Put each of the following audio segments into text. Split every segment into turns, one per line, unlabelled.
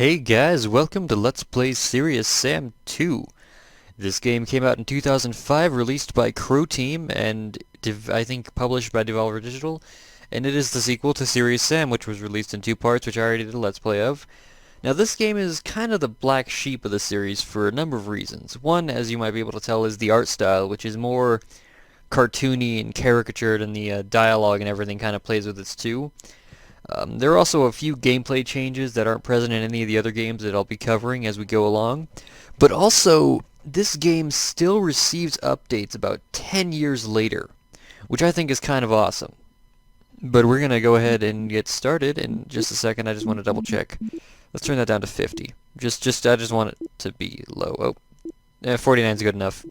Hey guys, welcome to Let's Play Serious Sam 2. This game came out in 2005, released by Crow Team, and I think published by Devolver Digital, and it is the sequel to Serious Sam, which was released in two parts, which I already did a Let's Play of. Now this game is kind of the black sheep of the series for a number of reasons. One, as you might be able to tell, is the art style, which is more cartoony and caricatured, and the dialogue and everything kind of plays with it too. There are also a few gameplay changes that aren't present in any of the other games that I'll be covering as we go along. But also, this game still receives updates about 10 years later, which I think is kind of awesome. But we're going to go ahead and get started in just a second. I just want to double check. Let's turn that down to 50. I just want it to be low. Oh, 49 is good enough.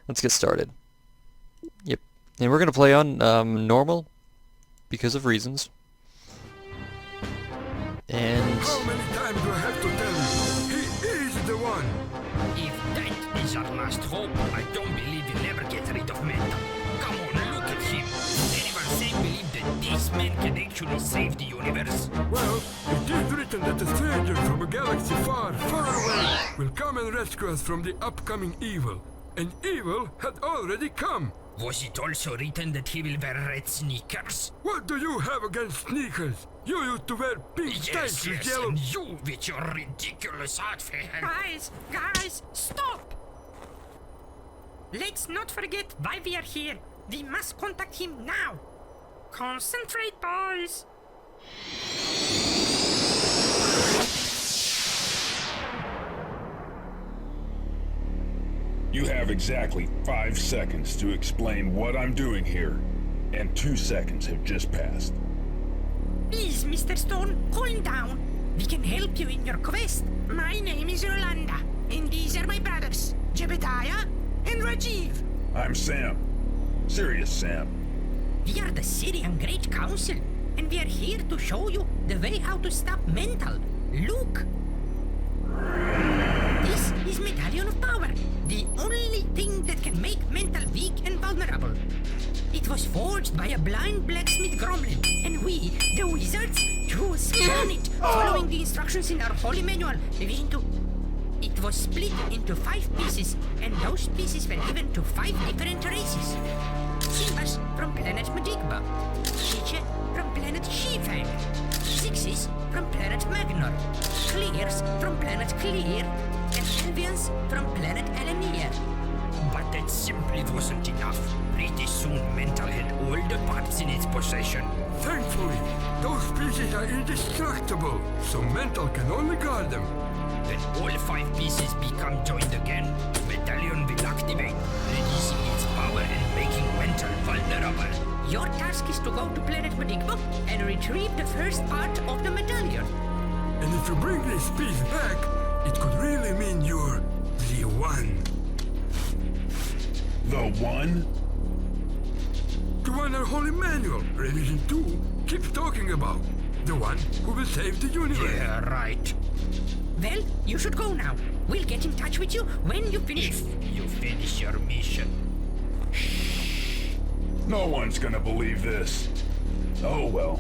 Let's get started. Yep. And we're going to play on normal because of reasons. And
how many times do I have to tell you? He is the one!
If that is our last hope, I don't believe you'll ever get rid of Mental. Come on, look at him. Anyone say believe that this man can actually save the universe?
Well, it is written that a stranger from a galaxy far, far away will come and rescue us from the upcoming evil. And evil had already come.
Was it also written that he will wear red sneakers?
What do you have against sneakers? You used to wear pink tights with yellow...
and you with your ridiculous outfit.
Guys, stop! Let's not forget why we are here. We must contact him now. Concentrate, boys.
You have exactly 5 seconds to explain what I'm doing here, and 2 seconds have just passed.
Please, Mr. Stone, calm down. We can help you in your quest. My name is Yolanda, and these are my brothers, Jebediah and Rajiv.
I'm Sam. Serious Sam.
We are the Syrian Great Council, and we are here to show you the way how to stop Mental. Look. This is Medallion of Power, the only thing that can make Mental weak and vulnerable. It was forged by a blind blacksmith gremlin, and we, the wizards, chose burn it, following the instructions in our holy manual, Division 2. It was split into 5 pieces, and those pieces were given to 5 different races. Simbas from planet Majigba, Chiche from planet Shifang, Zixis from planet Magnor, Clears from planet Clear, and Elvians from planet Elenier.
But that simply wasn't enough. Pretty soon Mental had all the parts in its possession.
Thankfully, those pieces are indestructible, so Mental can only guard them.
When all 5 pieces become joined again, Medallion will activate, releasing its power and making Mental vulnerable.
Your task is to go to planet Madigba and retrieve the first part of the medallion.
And if you bring this piece back, it could really mean you're the one.
The one?
The one our holy manual, Revision 2, keeps talking about. The one who will save the universe.
Yeah, right.
Well, you should go now. We'll get in touch with you when you finish.
If you finish your mission.
No one's gonna believe this. Oh well.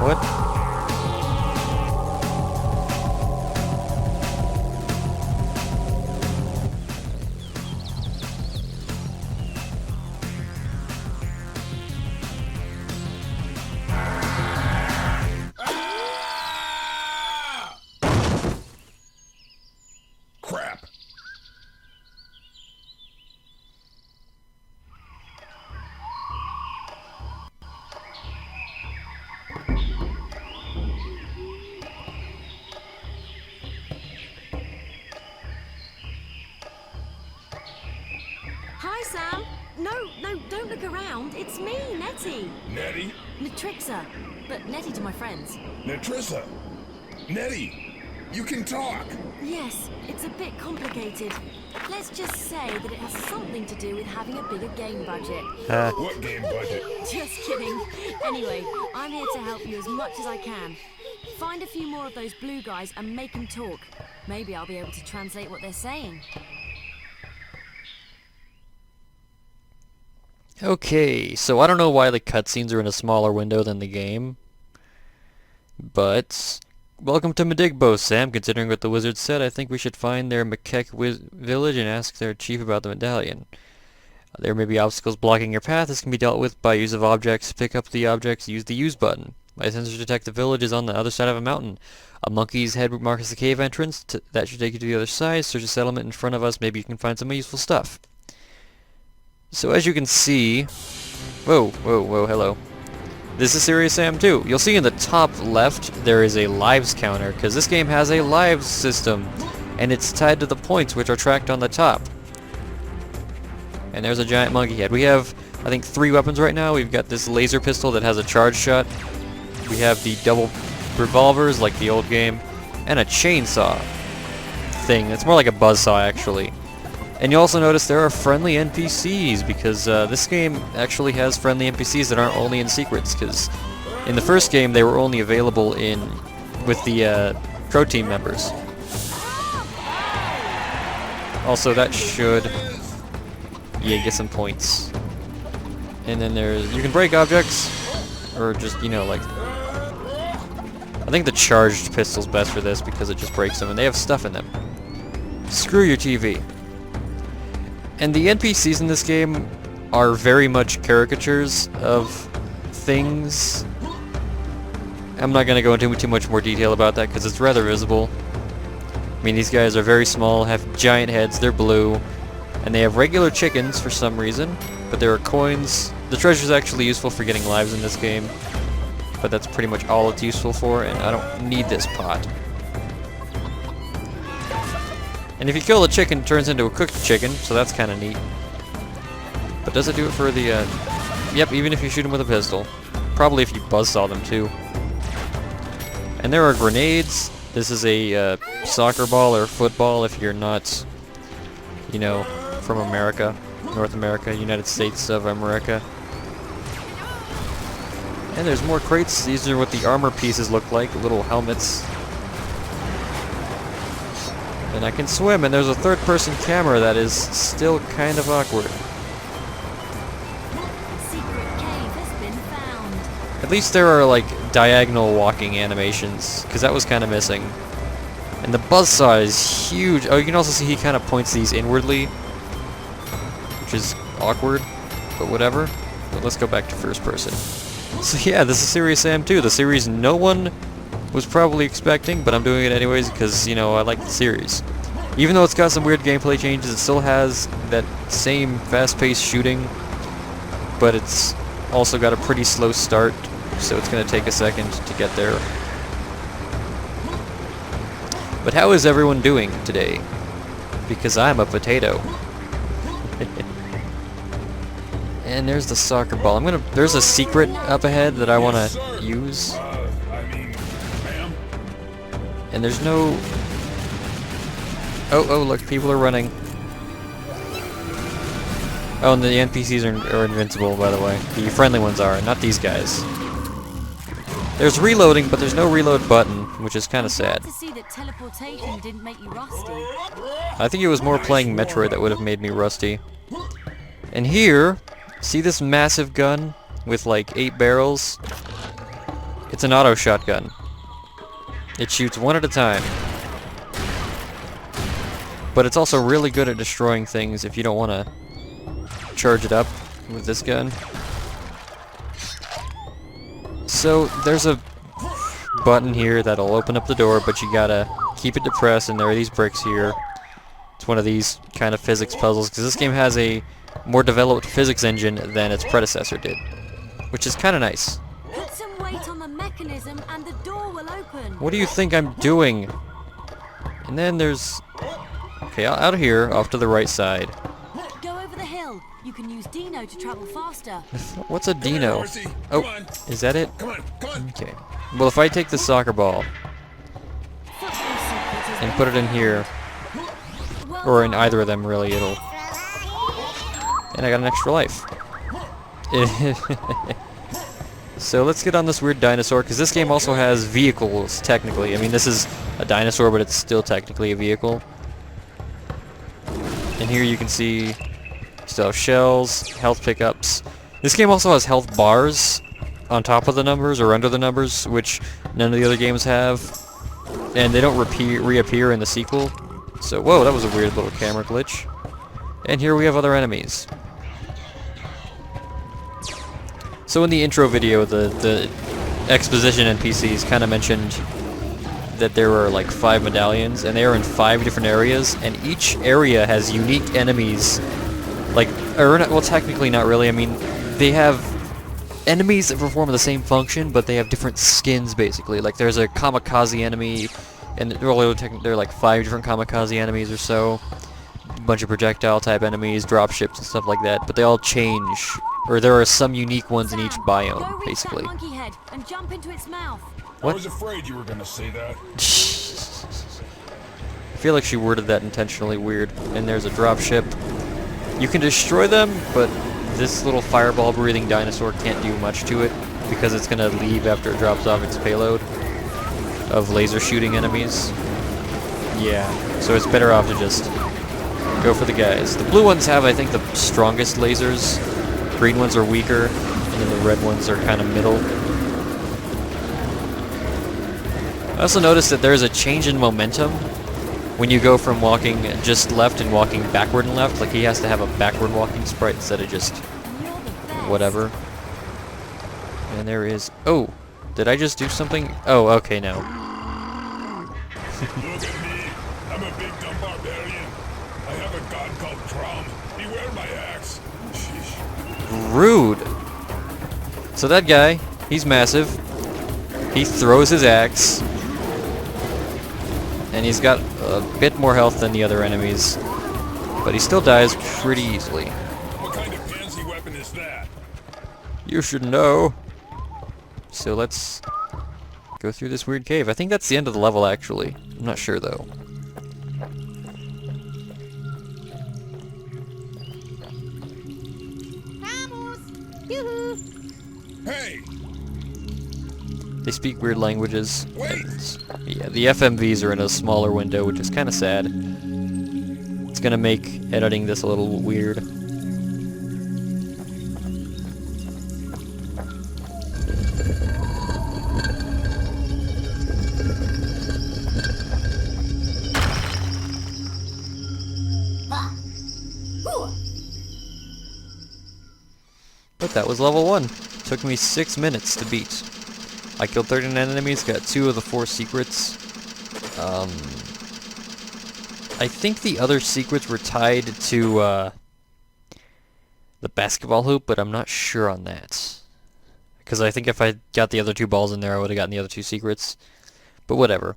what?
Crap.
Hi, Sam. No, don't look around. It's me, Nettie.
Nettie?
Matrixa, but Nettie to my friends.
Natrissa? Nettie? You can talk!
Yes, it's a bit complicated. Let's just say that it has something to do with having a bigger game budget.
What game budget?
Just kidding. Anyway, I'm here to help you as much as I can. Find a few more of those blue guys and make them talk. Maybe I'll be able to translate what they're saying.
Okay, so I don't know why the cutscenes are in a smaller window than the game, but welcome to Medigbo, Sam. Considering what the wizard said, I think we should find their Makek village and ask their chief about the medallion. There may be obstacles blocking your path. This can be dealt with by use of objects. Pick up the objects, use the use button. My sensors detect the village is on the other side of a mountain. A monkey's head marks the cave entrance. That should take you to the other side. Search a settlement in front of us. Maybe you can find some useful stuff. So as you can see... Whoa, hello. This is Serious Sam 2. You'll see in the top left there is a lives counter, because this game has a lives system, and it's tied to the points which are tracked on the top. And there's a giant monkey head. We have, I think, 3 weapons right now. We've got this laser pistol that has a charge shot. We have the double revolvers like the old game, and a chainsaw thing. It's more like a buzzsaw actually. And you also notice there are friendly NPCs, because this game actually has friendly NPCs that aren't only in secrets, because in the first game they were only available with the Crow Team members. Also, that should get some points. And then you can break objects, or just, like... I think the charged pistol's best for this, because it just breaks them, and they have stuff in them. Screw your TV. And the NPCs in this game are very much caricatures of things. I'm not going to go into too much more detail about that because it's rather visible. I mean, these guys are very small, have giant heads, they're blue, and they have regular chickens for some reason, but there are coins. The treasure is actually useful for getting lives in this game, but that's pretty much all it's useful for, and I don't need this pot. And if you kill the chicken, it turns into a cooked chicken, so that's kind of neat. But does it do it for the, Yep, even if you shoot them with a pistol. Probably if you buzzsaw them, too. And there are grenades. This is a, soccer ball or football if you're not, from America. North America, United States of America. And there's more crates. These are what the armor pieces look like, little helmets. And I can swim, and there's a third-person camera that is still kind of awkward.
Secret cave has been found.
At least there are, like, diagonal walking animations, because that was kind of missing. And the buzzsaw is huge. Oh, you can also see he kind of points these inwardly, which is awkward, but whatever. But let's go back to first person. So yeah, this is Serious Sam 2, the series no one was probably expecting, but I'm doing it anyways because, I like the series. Even though it's got some weird gameplay changes, it still has that same fast-paced shooting, but it's also got a pretty slow start, so it's going to take a second to get there. But how is everyone doing today? Because I'm a potato. And there's the soccer ball. There's a secret up ahead that I want to use. And there's no... Oh, look, people are running. Oh, and the NPCs are invincible, by the way. The friendly ones are, not these guys. There's reloading, but there's no reload button, which is kind of sad.
To see that teleportation didn't make you rusty.
I think it was more playing Metroid that would have made me rusty. And here, see this massive gun with like 8 barrels? It's an auto shotgun. It shoots one at a time. But it's also really good at destroying things if you don't want to charge it up with this gun. So there's a button here that'll open up the door, but you gotta keep it depressed, and there are these bricks here. It's one of these kind of physics puzzles, because this game has a more developed physics engine than its predecessor did, which is kind of nice.
Put some weight on the mechanism and the door will open.
What do you think I'm doing? And then there's... Okay, out of here, off to the right side.
Go over the hill. You can use Dino to travel faster.
What's a Dino?
Horsey.
Oh,
Come on.
is that it?
Come on.
Okay. Well, if I take the soccer ball...
Foot racing
and put it in here. Or in either of them, really, it'll... And I got an extra life. So let's get on this weird dinosaur, because this game also has vehicles, technically. I mean, this is a dinosaur, but it's still technically a vehicle. And here you can see you still have shells, health pickups. This game also has health bars on top of the numbers or under the numbers, which none of the other games have. And they don't reappear in the sequel. So, whoa, that was a weird little camera glitch. And here we have other enemies. So in the intro video, the exposition NPCs kind of mentioned that there were like 5 medallions, and they are in 5 different areas, and each area has unique enemies. Like, or not, well, technically not really. I mean, they have enemies that perform the same function, but they have different skins, basically. Like, there's a kamikaze enemy, and there are like 5 different kamikaze enemies or so. A bunch of projectile-type enemies, dropships, and stuff like that, but they all change. Or there are some unique ones in each biome, basically.
Go reach that monkey head and jump into its mouth.
I was afraid you were gonna say that.
I feel like she worded that intentionally weird. And there's a dropship. You can destroy them, but this little fireball-breathing dinosaur can't do much to it because it's gonna leave after it drops off its payload of laser-shooting enemies. Yeah, so it's better off to just go for the guys. The blue ones have, I think, the strongest lasers. Green ones are weaker, and then the red ones are kind of middle. I also noticed that there's a change in momentum when you go from walking just left and walking backward and left. Like, he has to have a backward walking sprite instead of just whatever. And there is... Oh! Did I just do something? Oh, okay, now.
Look at me. I'm a big dumb barbarian. I have a god called Trom. Beware my axe.
Rude! So that guy, he's massive. He throws his axe. And he's got a bit more health than the other enemies. But he still dies pretty easily.
What kind of pansy weapon is that?
You should know. So let's go through this weird cave. I think that's the end of the level, actually. I'm not sure, though.
Hey!
They speak weird languages.
Wait.
And, yeah, the FMVs are in a smaller window, which is kind of sad. It's gonna make editing this a little weird. But that was level 1. Took me 6 minutes to beat. I killed 39 enemies, got 2 of the 4 secrets. I think the other secrets were tied to the basketball hoop, but I'm not sure on that. Because I think if I got the other 2 balls in there, I would have gotten the other 2 secrets. But whatever.